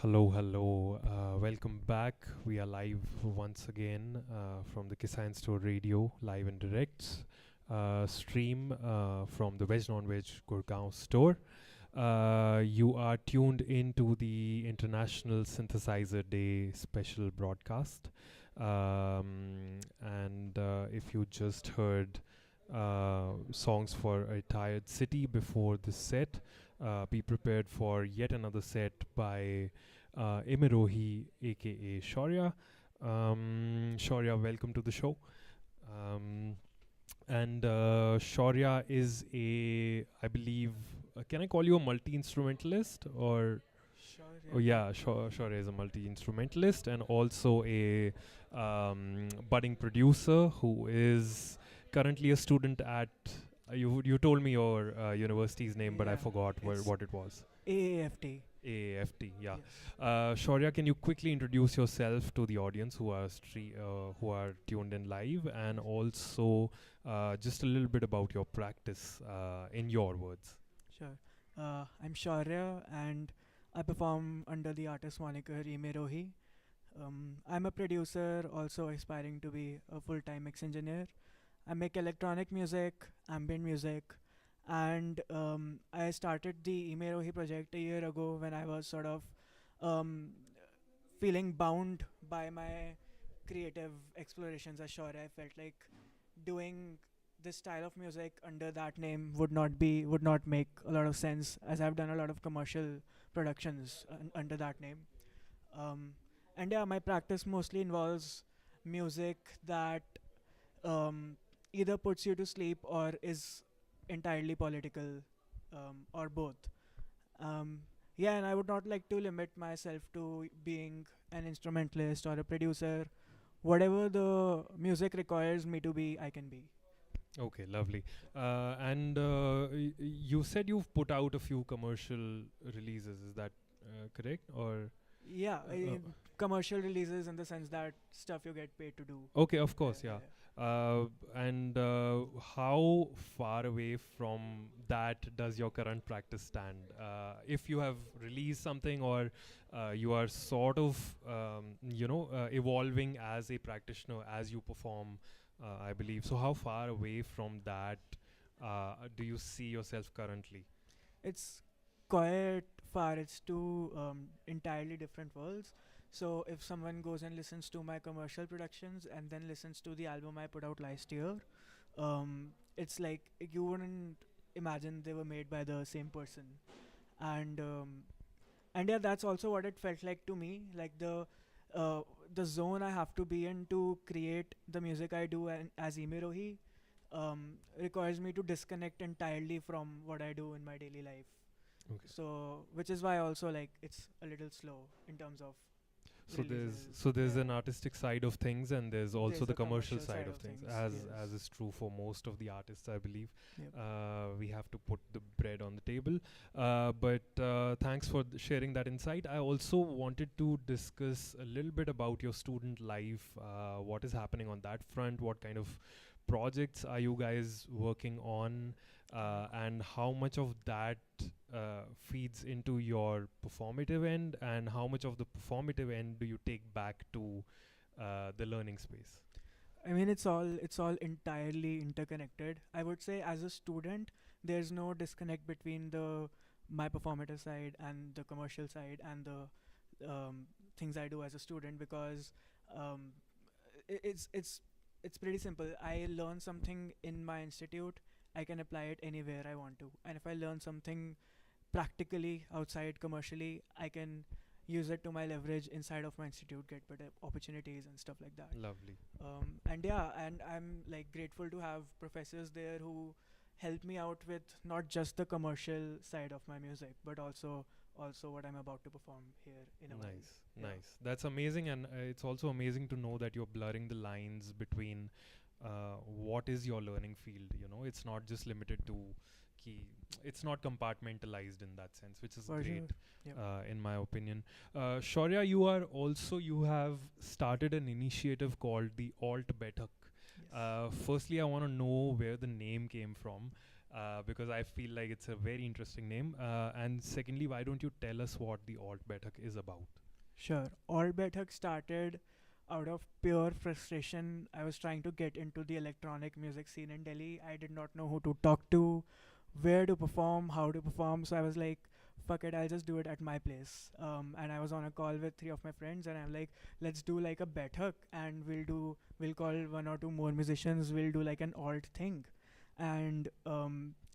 Hello, hello. Welcome back. We are live once again from the KISSA Store Radio, live and direct stream from the Veg Non Veg Gurgaon store. You are tuned into the International Synthesizer Day special broadcast. And if you just heard songs for a tired city before this set, be prepared for yet another set by Imerohi, aka Shaurya. Shaurya, welcome to the show. Um, and Shaurya is I believe, can I call you a multi instrumentalist or? Sure, Oh yeah. yeah, Shaurya is a multi instrumentalist and also a budding producer who is currently a student at. You told me your university's name, but I Yeah, forgot it's what it was. AAFT. AFT, yeah. Yes. Shaurya, can you quickly introduce yourself to the audience who are tuned in live, and also just a little bit about your practice in your words? Sure. I'm Shaurya and I perform under the artist moniker Imerohi. I'm a producer, also aspiring to be a full-time mix engineer. I make electronic music, ambient music, and I started the Imerohi project a year ago when I was sort of um, feeling bound by my creative explorations as Shaurya. I felt like doing this style of music under that name would not make a lot of sense, as I've done a lot of commercial productions under that name. Um, and yeah, my practice mostly involves music that um, either puts you to sleep or is entirely political, or both. Um, yeah, and I would not like to limit myself to being an instrumentalist or a producer. Whatever the music requires me to be, I can be. Okay, lovely. And you said you've put out a few commercial releases. Is that correct? Or Yeah, uh, commercial releases in the sense that stuff you get paid to do. okay, of Yeah, course, yeah, yeah. yeah. And how far away from that does your current practice stand? If you have released something, or you are sort of, evolving as a practitioner as you perform, I believe. So, how far away from that do you see yourself currently? It's quite far. It's two entirely different worlds. So if someone goes and listens to my commercial productions and then listens to the album I put out last year, it's like you wouldn't imagine they were made by the same person. And and yeah, that's also what it felt like to me. Like uh, the zone I have to be in to create the music I do and as Imerohi requires me to disconnect entirely from what I do in my daily life. Okay. So, which is why also like it's a little slow in terms of releases. So there's Yeah, an artistic side of things, and there's also there's the a commercial commercial side side of of things, things. as Yes. is true for most of the artists, I believe. Yep. We have to put the bread on the table. But thanks for sharing that insight. I also wanted to discuss a little bit about your student life. What is happening on that front? What kind of projects are you guys working on? And how much of that feeds into your performative end, and how much of the performative end do you take back to the learning space? I mean, it's all entirely interconnected. I would say as a student, there's no disconnect between the my performative side and the commercial side and the things I do as a student because um, it's pretty simple. I learn something in my institute, I can apply it anywhere I want to, and if I learn something practically outside commercially, I can use it to my leverage inside of my institute, get better opportunities and stuff like that. Lovely. And yeah, and I'm like grateful to have professors there who help me out with not just the commercial side of my music, but also what I'm about to perform here in a while. Nice, Yeah. nice. That's amazing, and it's also amazing to know that you're blurring the lines between what is your learning field. It's not just limited to key. It's not compartmentalized in that sense, which is For great, sure. Yep. in my opinion. Shaurya, you have started an initiative called the Alt Baithak. Yes. Firstly, I want to know where the name came from. because I feel like it's a very interesting name. And secondly, why don't you tell us what the Alt Baithak is about? Sure. All Baithak started out of pure frustration. I was trying to get into the electronic music scene in Delhi. I did not know who to talk to, where to perform, how to perform. So I was like, fuck it, I'll just do it at my place. And I was on a call with three of my friends, and I'm like, let's do like a Baithak, and we'll call one or two more musicians. We'll do like an alt thing, and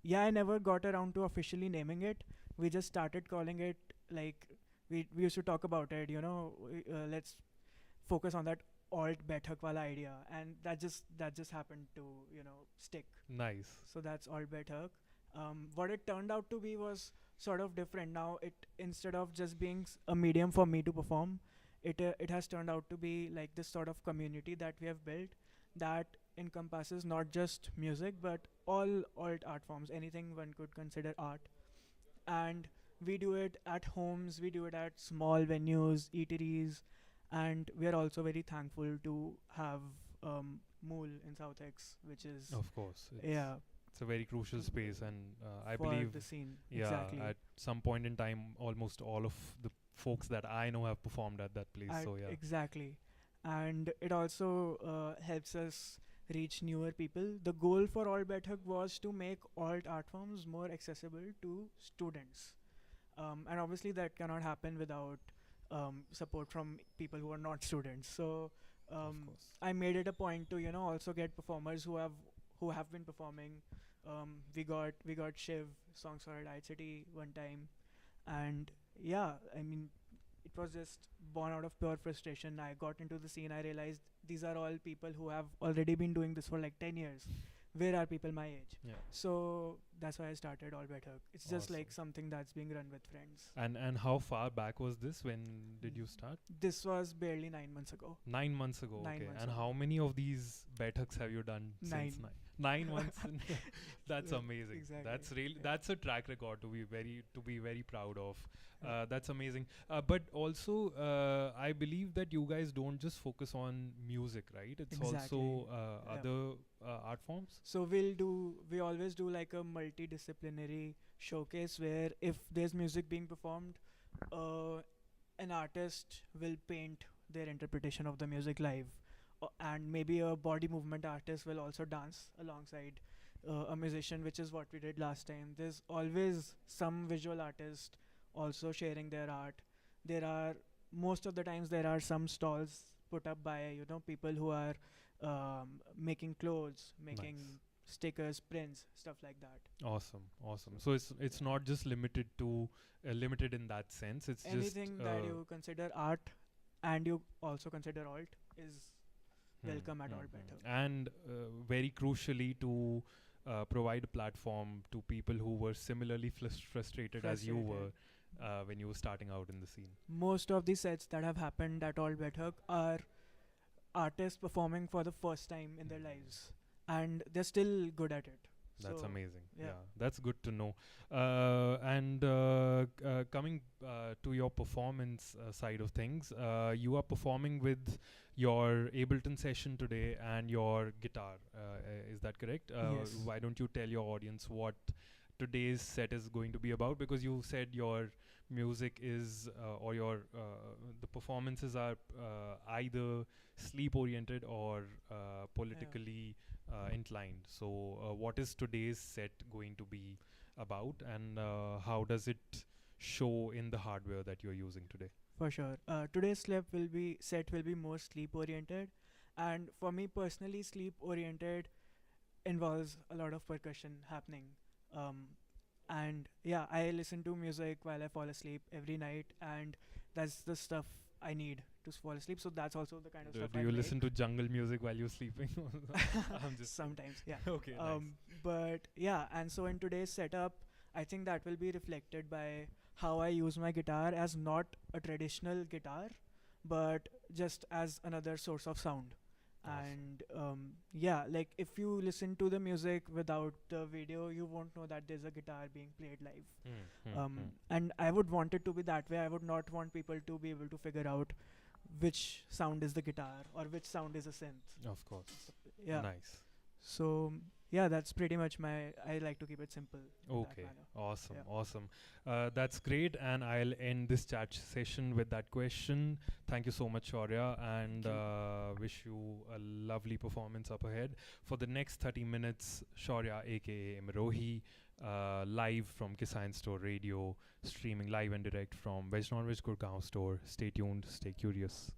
yeah, I never got around to officially naming it. We just started calling it like we used to talk about it, let's focus on that alt Baithak wala idea, and that just happened to stick. Nice. So that's alt Baithak. What it turned out to be was sort of different. Now it, instead of just being a medium for me to perform, it has turned out to be like this sort of community that we have built that encompasses not just music but all alt art forms, anything one could consider art. And we do it at homes, we do it at small venues, eateries, and we are also very thankful to have Mool in South X, which is Of course, yeah, it's a very crucial space, and I for believe, the scene. yeah, Exactly. at some point in time, almost all of the folks that I know have performed at that place. So yeah, Exactly. And it also helps us reach newer people. The goal for Alt Baithak was to make alt art forms more accessible to students. And obviously, that cannot happen without support from people who are not students. So of course. I made it a point to also get performers who have been performing. We got Shiv songs for Diet City one time, and yeah, I mean, it was just born out of pure frustration. I got into the scene. I realized these are all people who have already been doing this for like 10 years. Where are people my age? Yeah. So that's why I started All Better. It's just like Awesome. something that's being run with friends. And how far back was this? When did you start? This was barely 9 months ago. 9 months ago. Nine Okay. months And ago. how many of these Baithaks have you done since Nine. 9 months? That's Yeah, amazing. exactly. That's really Yeah. that's a track record to be very proud of. Yeah. That's amazing. But also, I believe that you guys don't just focus on music, right? It's Exactly. also Yeah. other art forms. So we always do like a multidisciplinary showcase where if there's music being performed, uh, an artist will paint their interpretation of the music live, and maybe a body movement artist will also dance alongside a musician, which is what we did last time. There's always some visual artist also sharing their art. There are, most of the times, there are some stalls put up by people who are making clothes, making Nice. stickers, prints, stuff like that. Awesome, awesome. So it's not just limited in that sense. It's just Anything that you consider art and you also consider alt is welcome at Alt Better. And very crucially to provide a platform to people who were similarly frustrated as you were when you were starting out in the scene. Most of the sets that have happened at Alt Better are artists performing for the first time in their lives, and they're still good at it. That's So, amazing. yeah. Yeah, that's good to know. And coming to your performance side of things, you are performing with your Ableton session today and your guitar. Is that correct? Yes. Why don't you tell your audience what today's set is going to be about? Because you said your music is, or your the performances are either sleep oriented or politically inclined. So, what is today's set going to be about, and how does it show in the hardware that you're using today? For sure. Today's set will be more sleep oriented, and for me personally, sleep oriented involves a lot of percussion happening. Um, and yeah, I listen to music while I fall asleep every night, and that's the stuff I need to fall asleep. So that's also the kind of stuff Do I you make. listen to jungle music while you're sleeping? I'm just Sometimes, yeah. okay. Nice. But yeah, and so in today's setup, I think that will be reflected by how I use my guitar as not a traditional guitar, but just as another source of sound. Awesome. And yeah, like if you listen to the music without the video, you won't know that there's a guitar being played live. And I would want it to be that way. I would not want people to be able to figure out which sound is the guitar or which sound is a synth. Of course. Yeah. Nice. So Yeah, that's pretty much my. I like to keep it simple in that Okay, manner. awesome, Yeah. awesome. That's great, and I'll end this chat session with that question. Thank you so much, Shaurya, and Thank you. wish you a lovely performance up ahead. For the next 30 minutes, Shaurya, aka Imerohi, live from KISSA Store Radio, streaming live and direct from Veg Non Veg Gurgaon Store. Stay tuned, stay curious.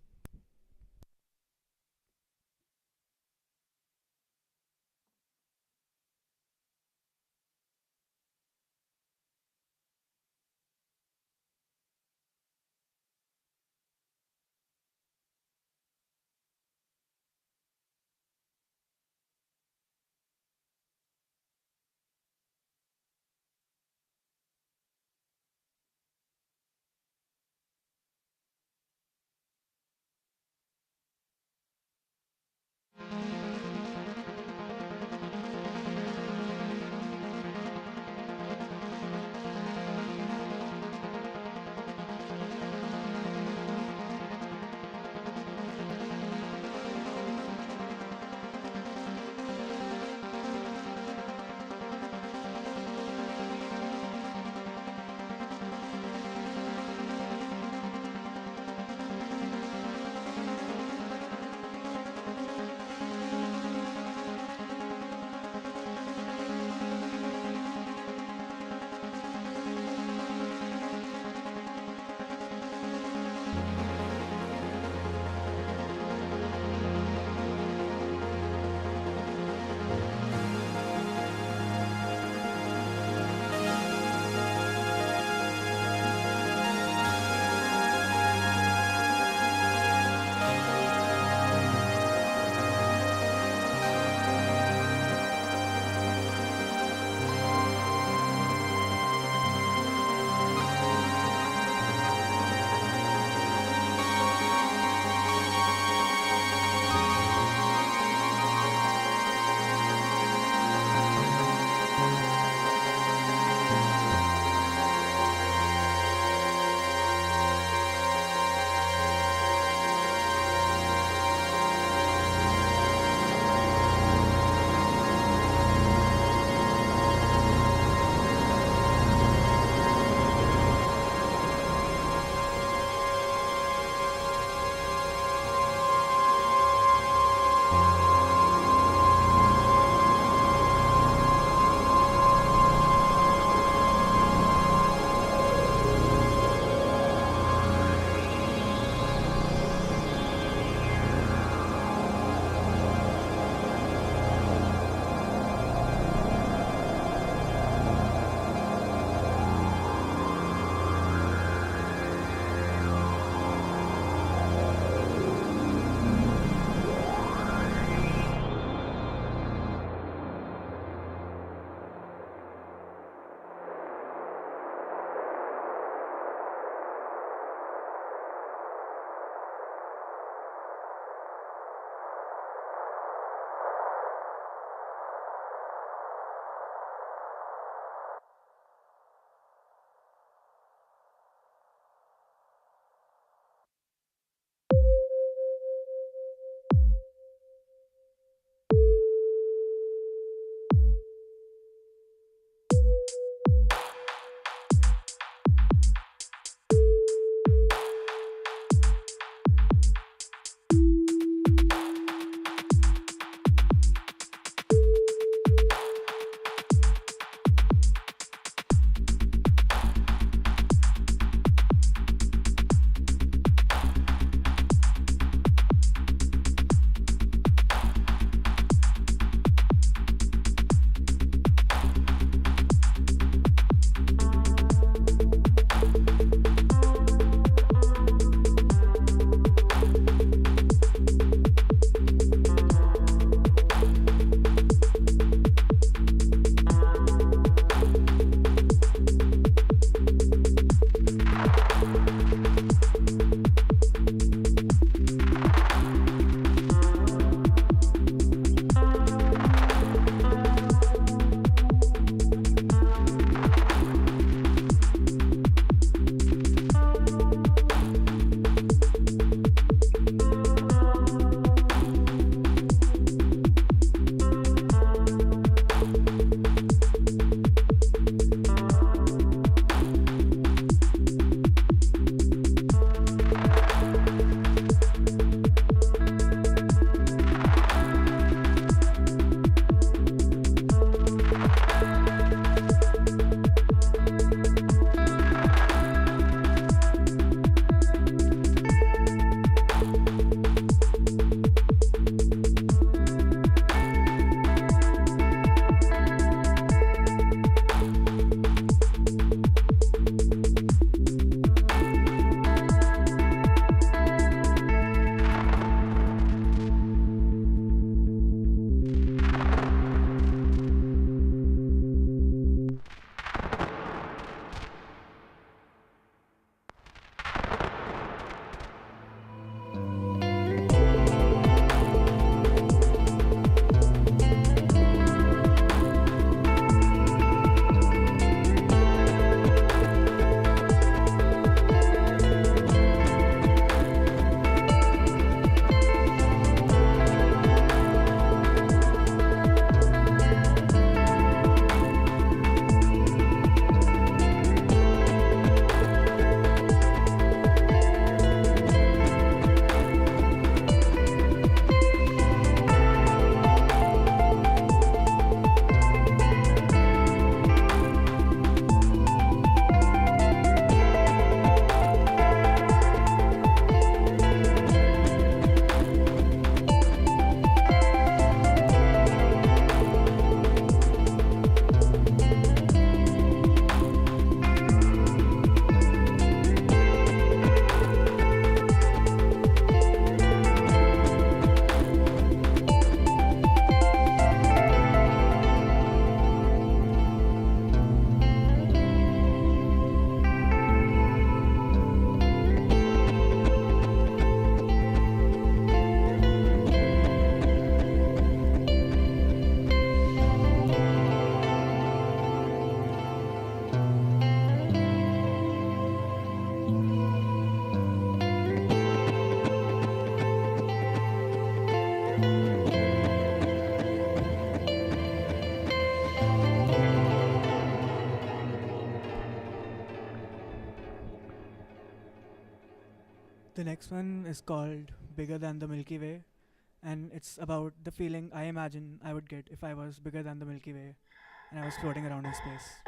The next one is called Bigger Than the Milky Way, and it's about the feeling I imagine I would get if I was bigger than the Milky Way and I was floating around in space.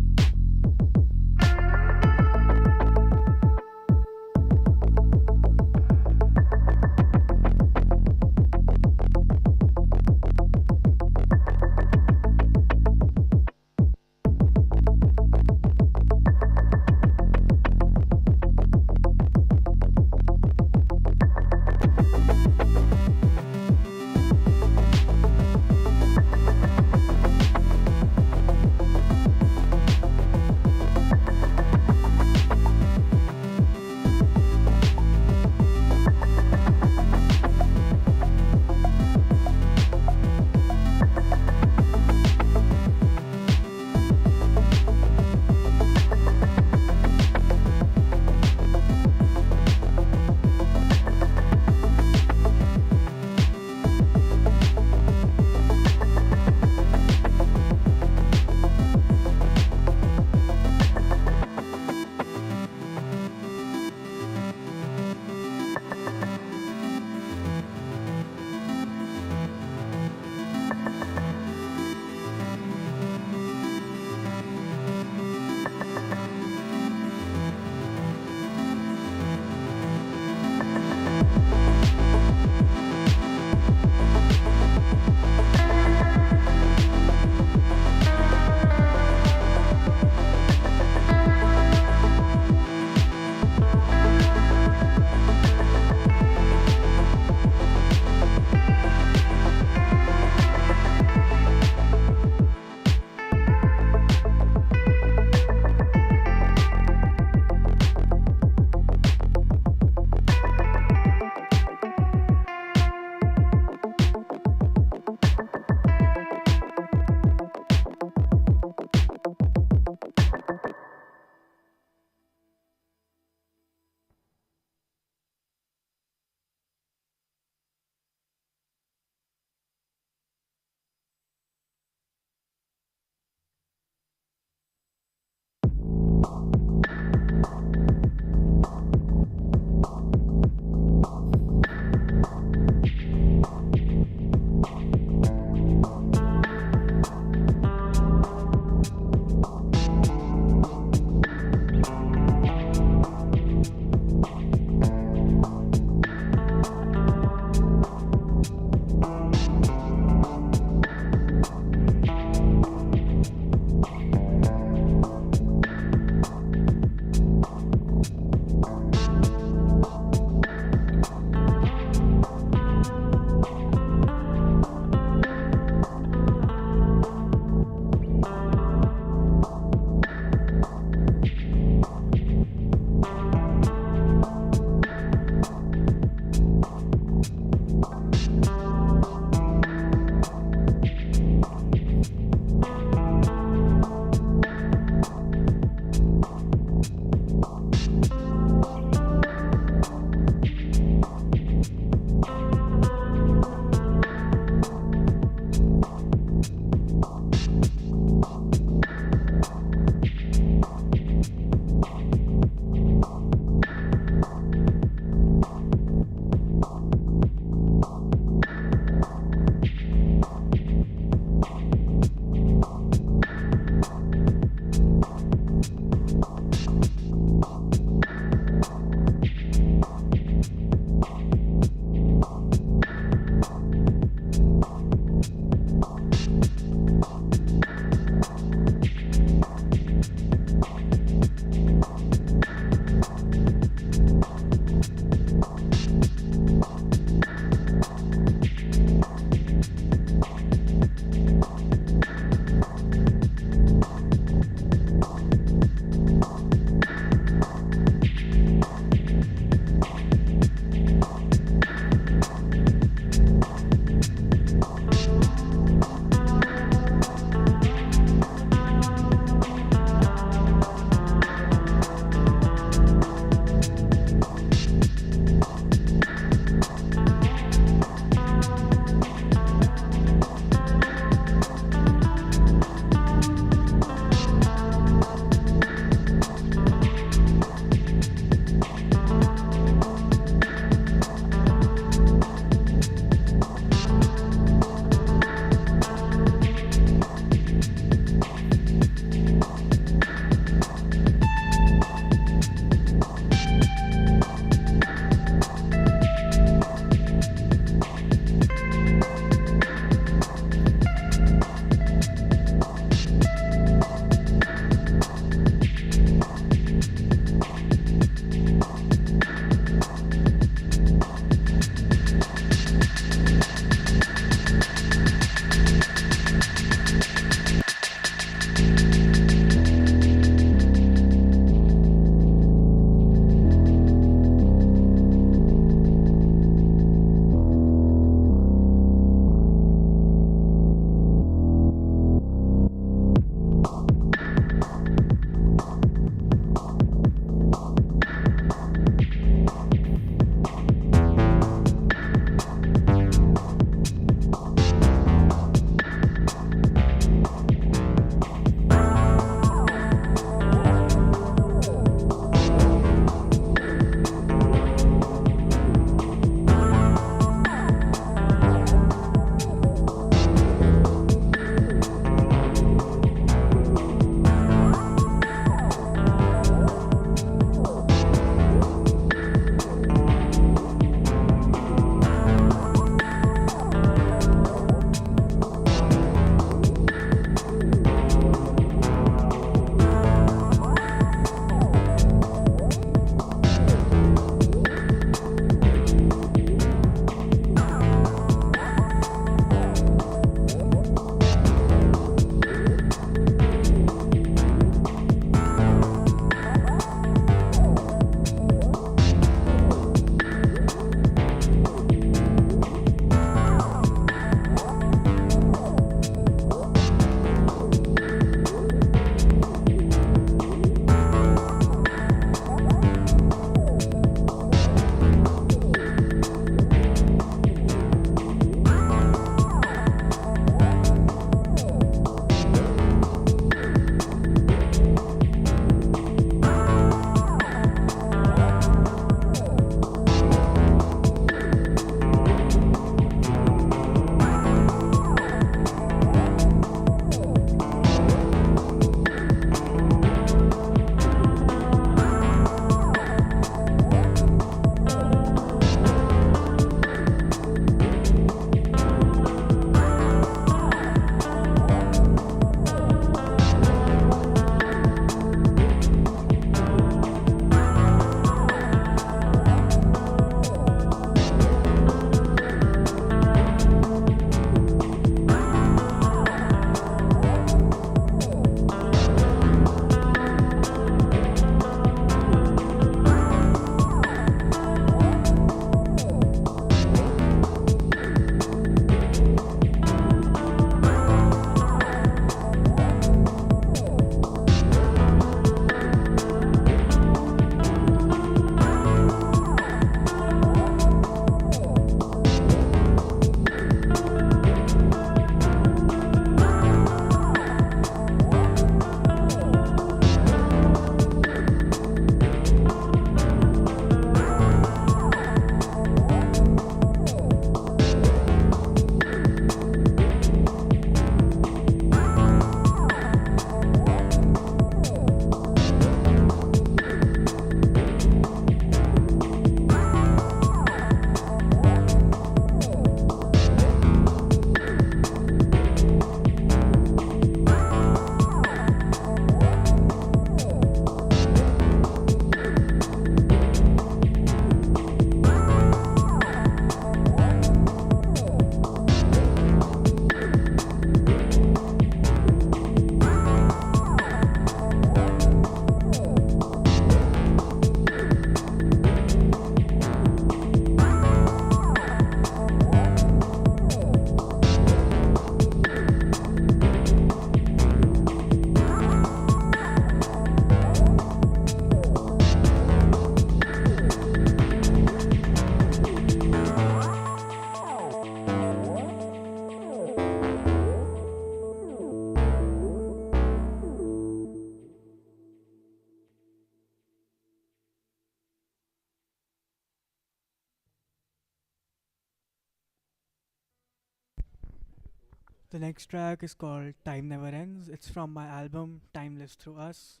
The next track is called Time Never Ends. It's from my album Time Lives Through Us.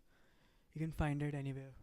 You can find it anywhere.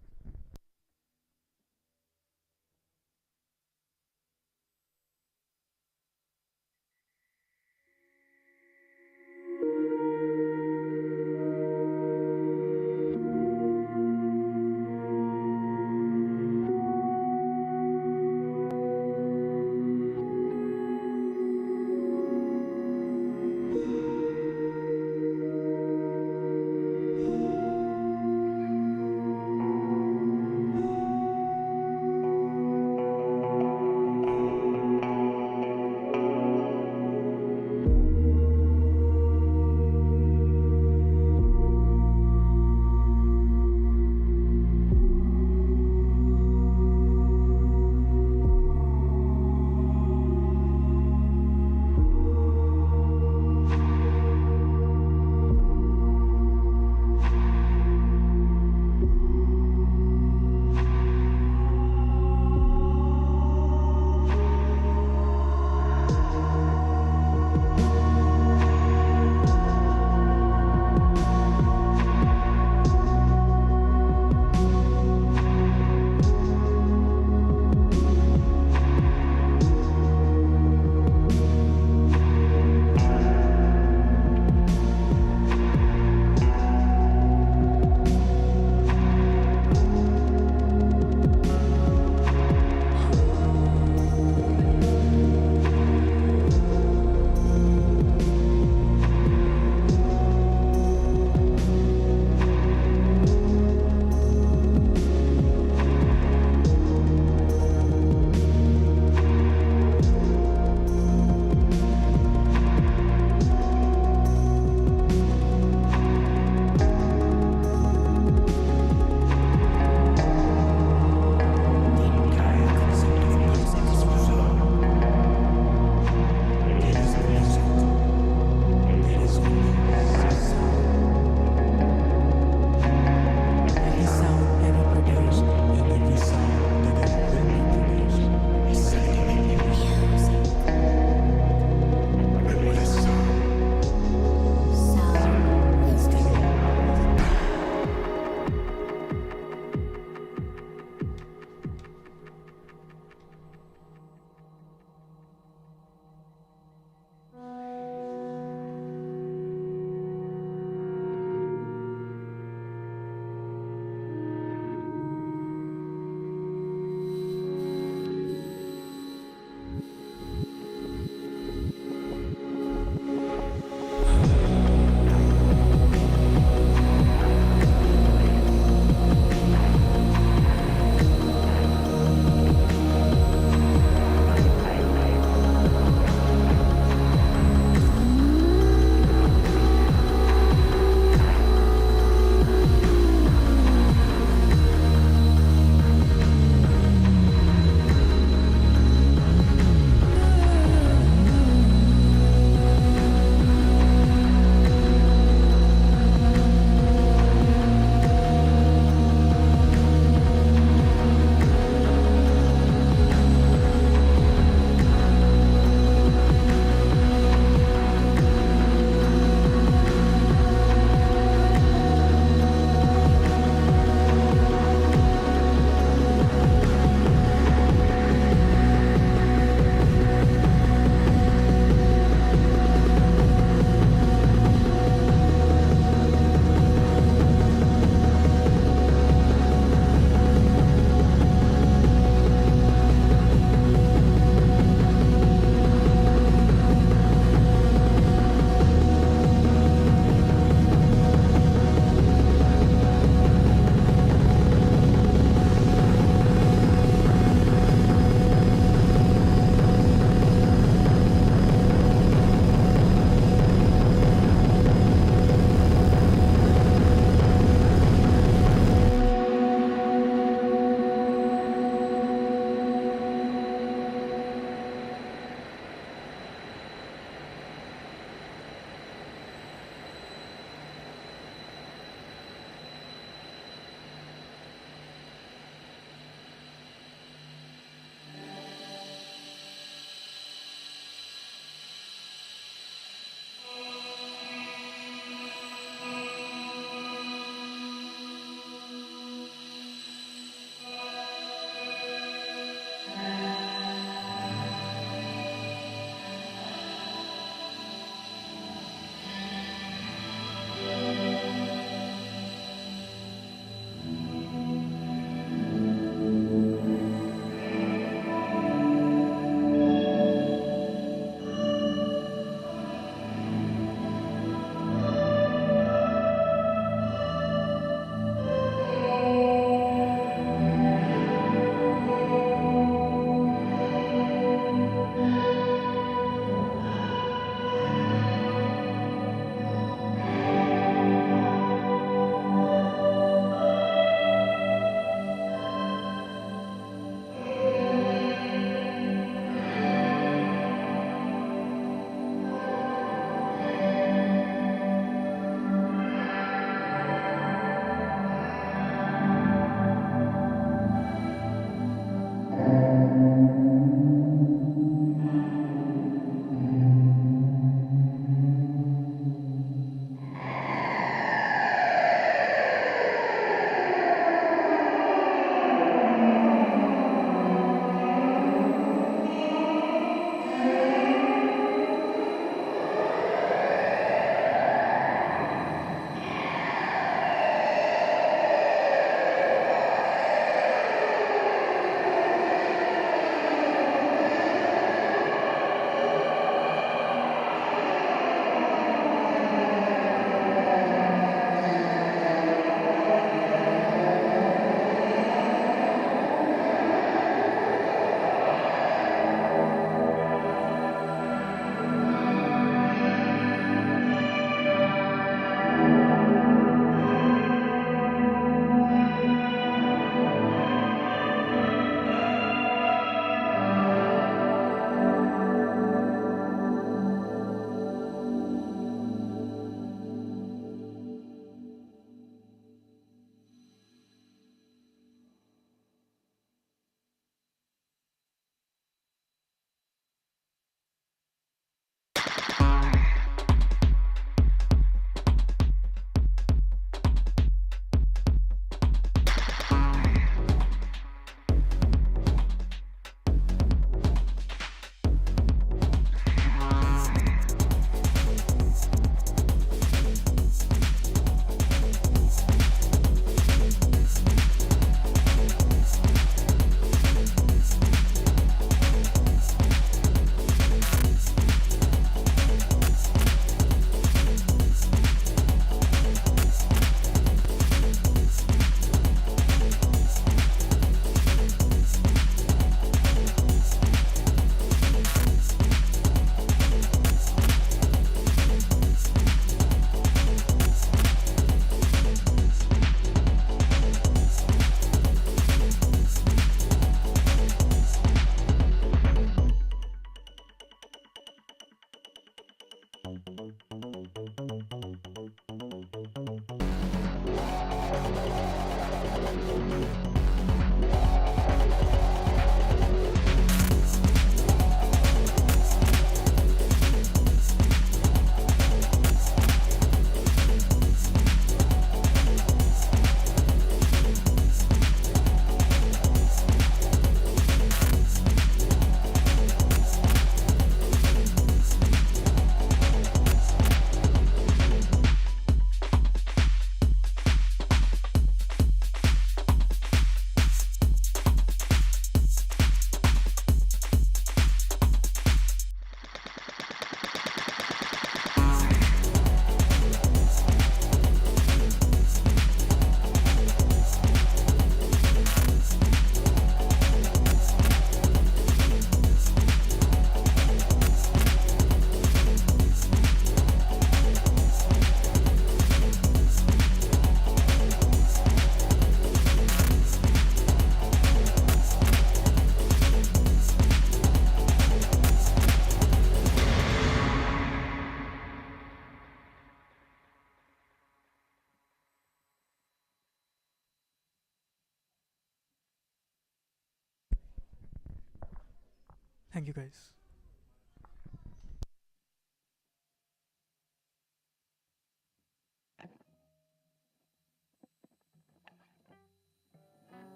Thank you, guys.